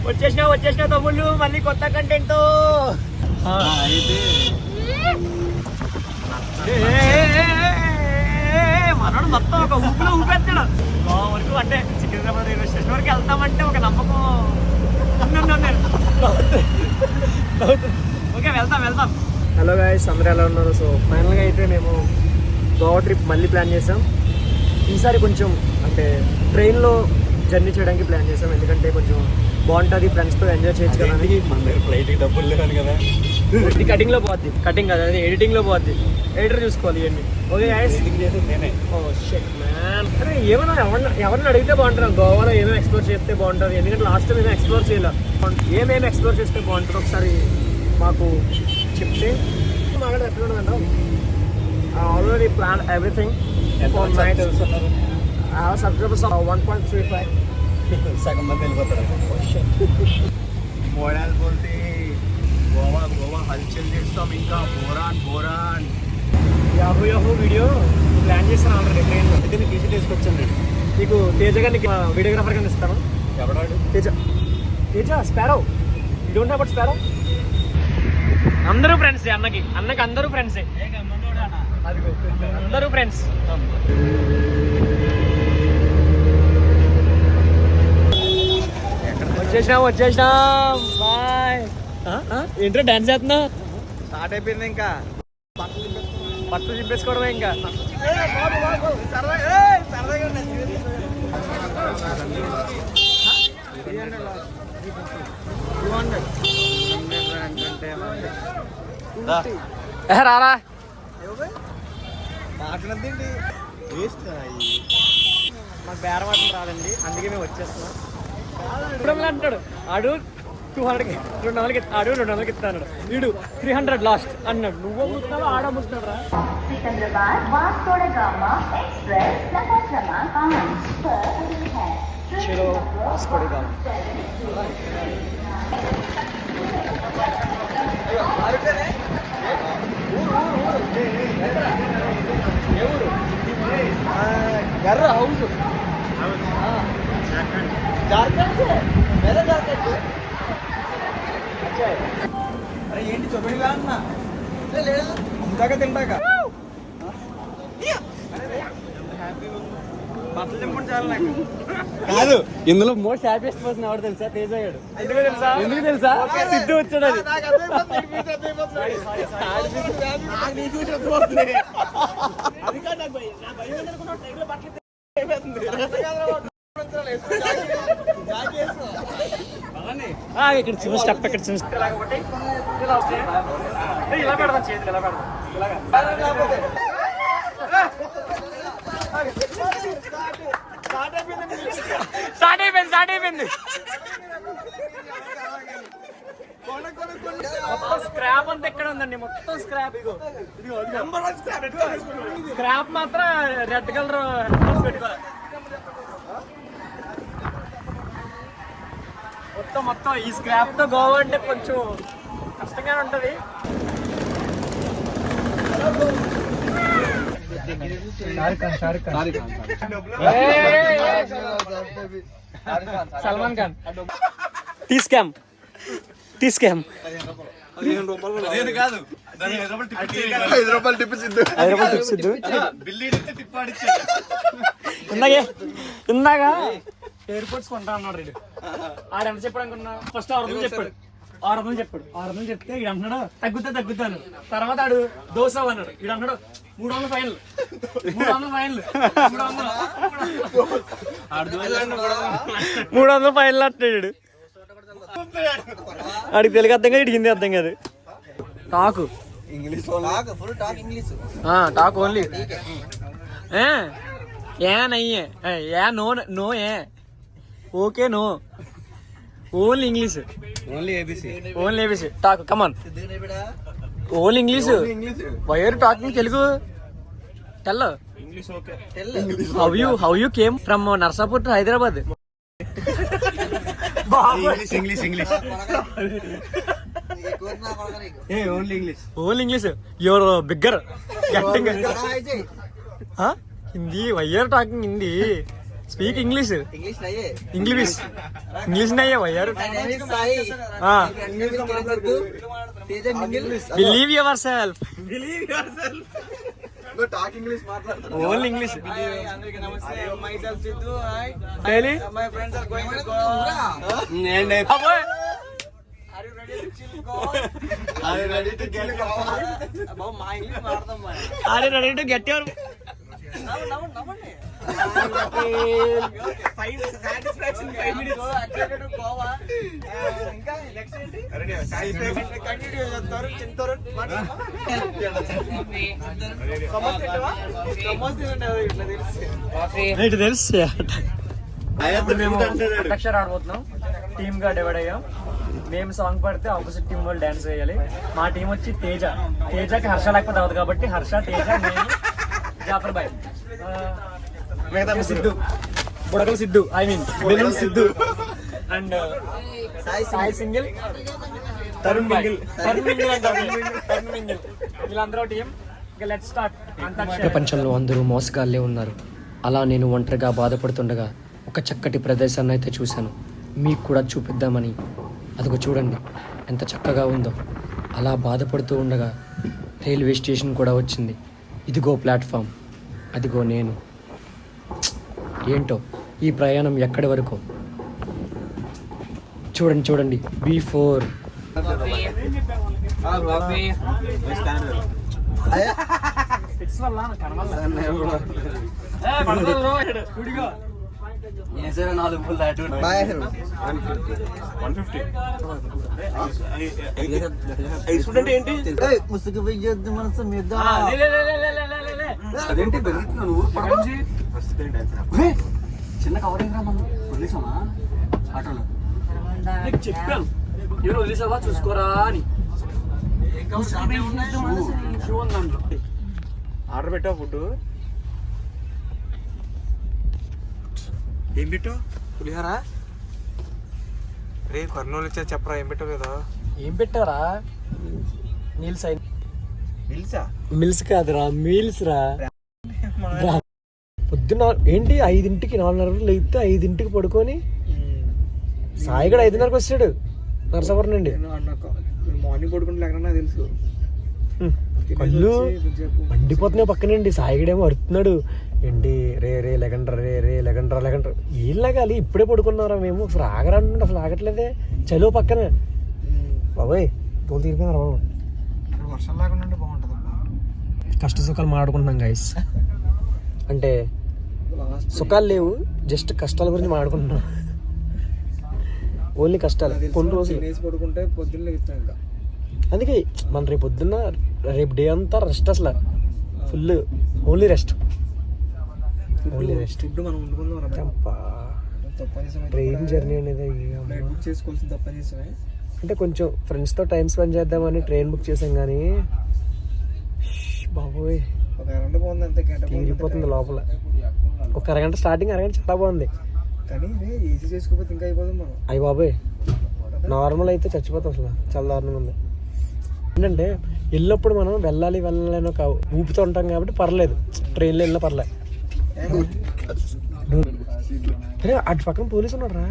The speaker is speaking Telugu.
వచ్చేసిన తమ్ముళ్ళు మళ్ళీ కొత్త కంటెంట్ మనోడు మొత్తం ఒక ఊపిలో ఊపెత్తాడు వరకు. అంటే సికింద్రాబాద్ రైల్వే స్టేషన్ వరకు వెళ్తామంటే ఒక నమ్మకం. ఓకే వెళ్తాం. హలో గాయ్స్, అందరూ ఎలా ఉన్నారు? సో ఫైనల్గా అయితే మేము గోవా ట్రిప్ మళ్ళీ ప్లాన్ చేసాం. ఈసారి కొంచెం అంటే ట్రైన్లో జర్నీ చేయడానికి ప్లాన్ చేసాం. ఎందుకంటే కొంచెం బాగుంటుంది, ఫ్రెండ్స్తో ఎంజాయ్ చేయొచ్చు కదా. మన దగ్గర ఫ్లైట్కి డబ్బులు లేవని కదా. ఇది కటింగ్లో పోద్ది, కటింగ్ కదా, అది ఎడిటింగ్లో పోద్ది. ఎడిటర్ చూసుకోవాలి ఇవన్నీ. ఓకే గాయ్స్, నేనే అరే ఏమైనా ఎవరిని అడిగితే బాగుంటుంది, గోవాలో ఏమేమి ఎక్స్ప్లోర్ చేస్తే బాగుంటుంది. ఎందుకంటే లాస్ట్ టైం ఏమో ఎక్స్ప్లోర్ చేయాలి. ఏమేమి ఎక్స్ప్లోర్ చేస్తే బాగుంటుంది ఒకసారి మాకు చెప్తే మాట్లాడి ఎట్లా ఉండదంట. Already plan everything. సబ్స్క్రైబర్స్ 1.35. సగం మంది వెళ్ళిపోతారు. మోడల్ బోల్తే గోవా హల్చల్ చేస్తాం. ఇంకా బోరాన్ యాహూ వీడియో ప్లాన్ చేస్తాను ఆల్రెడీ ట్రైన్లో. అయితే నేను టీషర్ట్ వేసుకొచ్చాను. నేను నీకు తేజ గారిని వీడియోగ్రాఫర్ గా ఇస్తాను. ఎవడాడు? Teja sparrow. You don't know about sparrow? అందరూ ఫ్రెండ్స్. అన్నకి అందరూ ఫ్రెండ్సే. అందరూ ఫ్రెండ్స్. వచ్చేసినాం. బాయ్. ఏంటో డాన్స్ చేస్తున్నా? స్టార్ట్ అయిపోయింది. ఇంకా బట్టలు చింపేసుకోవడమే. ఇంకా రారా మాట్లాడండి. మాకు బేరం మాటలు రాదండి, అందుకే మేము వచ్చేస్తున్నాం. ఇప్పుడు అంటాడు ఆడు 200కి 200కి ఆడు 200కి ఇస్తాడు. వీడు 300 లాస్ట్ అన్నాడు. నువ్వు అమ్ముతున్నావు, ఆడ అమ్ముతున్నాడు రా. చలో వాస్కోడిగామా. గర్ర హౌస్ జార్ఖండ్. అరే ఏంటి చొప్పడిగా అన్నా ఇందాక తింటాక బట్టలు తింపండి చాలు నాకు. కాదు, ఇందులో మోస్ట్ హ్యాపీయెస్ట్ పర్సన్ ఎవరు తెలుసా? తేజ గారు. ఎందుకు తెలుసా? సిద్ధు వచ్చాడు. అది ఇక్కడ చిన్న స్టెప్, ఇక్కడ చిన్న స్టెప్. ఇలా పెడదాం చేతులు, ఇలా పెడదాం. స్టార్ట్ అయిపోయింది. మొత్తం స్క్రాప్ అంతా ఎక్కడ ఉందండి? మొత్తం స్క్రాప్. స్క్రాప్ మాత్రం రెడ్ కలర్ పెట్టుకోవాలి. మొత్తం ఈ స్క్రాప్ తో గోవా అంటే కొంచెం కష్టంగానే ఉంటది. సల్మాన్ ఖాన్. Tea scam. 5 రూపాయలు టిప్ సిద్ధు. ఇందాక ఎయిర్పోర్ట్స్ కొంటా అన్నాడు రేడు. ఆడ ఎంత చెప్పాడు అనుకున్నా? ఫస్ట్ 600 చెప్పాడు. 600 చెప్తే ఈడు అంటున్నాడు తగ్గుతాను. తర్వాత ఆడు దోశ అన్నాడు. ఈడు అన్నాడు 300 ఫైనల్. 300 ఫైనల్ అంటాడు. ఆడికి తెలుగు అర్థం కాదు, ఇటు హిందీ అర్థం కాదు. Talk English talk only. ఏ నయ్యే ఏ నో ఏ okay no only English. Only ABC talk come on. Only English. Why are talking Telugu? Tell. How you came from Narsapur to Hyderabad? Only English. Your bigger. Hindi. Why are talking Hindi? Speak English English नहीं है इंग्लिश इंग्लिश नहीं है भाई यार My name is Sai. हाँ English మాట్లాడుతూ Teja mingle believe yourself go talk English మాట్లాడుతున్నా ఓన్లీ ఇంగ్లీష్ అందరికీ నమస్తే myself Siddhu hi daily my friends are going to Goa are you ready to chill Goa are you ready to get Goa అబ్బా మా ఇంగ్లీష్ మాట్లాడతాం మా are you ready to get your నవ్వండి fine satisfaction 5 minutes excited to Goa ఇంకా నెక్స్ట్ ఏంటి కంటిన్యూ చేస్తారు చింతరు ఇటు తెలుసు మేము అక్షర ఆడబోతున్నాం టీమ్ గా డివైడ్ అయ్యాం మేము సాంగ్ పడితే ఆపోజిట్ టీం వాళ్ళు డాన్స్ వేయాలి మా టీం వచ్చి తేజకి హర్ష లేకపోతే అవ్వదు కాబట్టి హర్ష తేజ నేను జాఫర్ బాయ్ సిద్ధు బుడకల Siddhu I mean balloon Siddhu and Sai single Tarun mingle వీళ్ళందరూ టీం లెట్స్ స్టార్ట్ ప్రపంచంలో అందరూ మోసగాళ్ళే ఉన్నారు. అలా నేను ఒంటరిగా బాధపడుతుండగా ఒక చక్కటి ప్రదేశాన్ని అయితే చూశాను. మీకు కూడా చూపిద్దామని. అదిగో చూడండి ఎంత చక్కగా ఉందో. అలా బాధపడుతూ ఉండగా రైల్వే స్టేషన్ కూడా వచ్చింది. ఇదిగో ప్లాట్ఫామ్, అదిగో నేను. ఏంటో ఈ ప్రయాణం ఎక్కడి వరకు చూడండి B4. ముసుగు వెయ్యొద్దు మనసు మీద అదేంటి బెరుగుతున్నావు చిన్న కవర్ ఏంద్రా మనం వదిలేసామా ఆటోలో చెప్పాను ఎవరు వదిలేసావా చూసుకోరా అని ఆర్డర్ పెట్టావు ఫుడ్ ఏం పెట్టావు పులిహోరా రే కర్నూలు ఇచ్చా చెప్పరా ఏం పెట్టావు కదా ఏం పెట్టారా? మీల్స్ నిల్సా మిల్స్ కాదురా, మీల్స్ రా. పొద్దున్న ఏంటి 5ంటికి 4:30 లేస్తే 5ంటికి పడుకొని సాయి కూడా 5:30కి వచ్చాడు నరసాపురం నుండి. మార్నింగ్ పడుకుంటే లేకన్నా తెలుసు కళ్ళు మండిపోతున్నాయి పక్కనండి. సాయిగడేమో అరుతున్నాడు ఏంటి రే లెగండ్రా ఏం లేగాలి ఇప్పుడే పడుకున్నారా మేము అసలు ఆగరా అంటుంటే అసలు ఆగట్లేదే చలో పక్కన బాబాయ్ తోలు తీరిపోయినారా బాబు. వర్షం లేకుండా బాగుంటుంది కష్ట సుఖాలు మాట్లాడుకుంటున్నాం గైస్. అంటే సుఖాలు లేవు, జస్ట్ కష్టాల గురించి మాట్లాడుకుంటున్నాం. ఓన్లీ కష్టాలు కొన్ని రోజులు పడుకుంటే పొద్దున్న లేస్తాం ఇంకా. అందుకే మన రేపు పొద్దున్న రేపు డే అంతా రెస్ట్, అసలు ఫుల్ ఓన్లీ రెస్ట్. ఫుడ్ మనం వండుకుందాం ట్రైన్ జర్నీ అనేది బుక్ చేసుకోవాల్సిన తప్ప చేసామే. అంటే కొంచెం ఫ్రెండ్స్తో టైం స్పెండ్ చేద్దామని ట్రైన్ బుక్ చేసాం కానీ బాబోయ్ ఒక అరగంట బాగుంది అంతే, గంట తీరిపోతుంది లోపల. ఒక అరగంట స్టార్టింగ్, అరగంట చాలా బాగుంది కానీ ఏసీ చేసుకోకపోతే ఇంకా అయిపోతుంది మనం. అయ్యి బాబోయ్ నార్మల్ అయితే చచ్చిపోతాం అసలు, చాలా దారుణంగా ఉంది. ఏంటంటే వెళ్ళినప్పుడు మనం వెళ్ళాలి అని ఒక ఊపుతూ ఉంటాం కాబట్టి పర్లేదు, ట్రైన్లో వెళ్ళినా పర్లేదు. అరే అటు పక్కన పోలీసు ఉన్నాడు రా.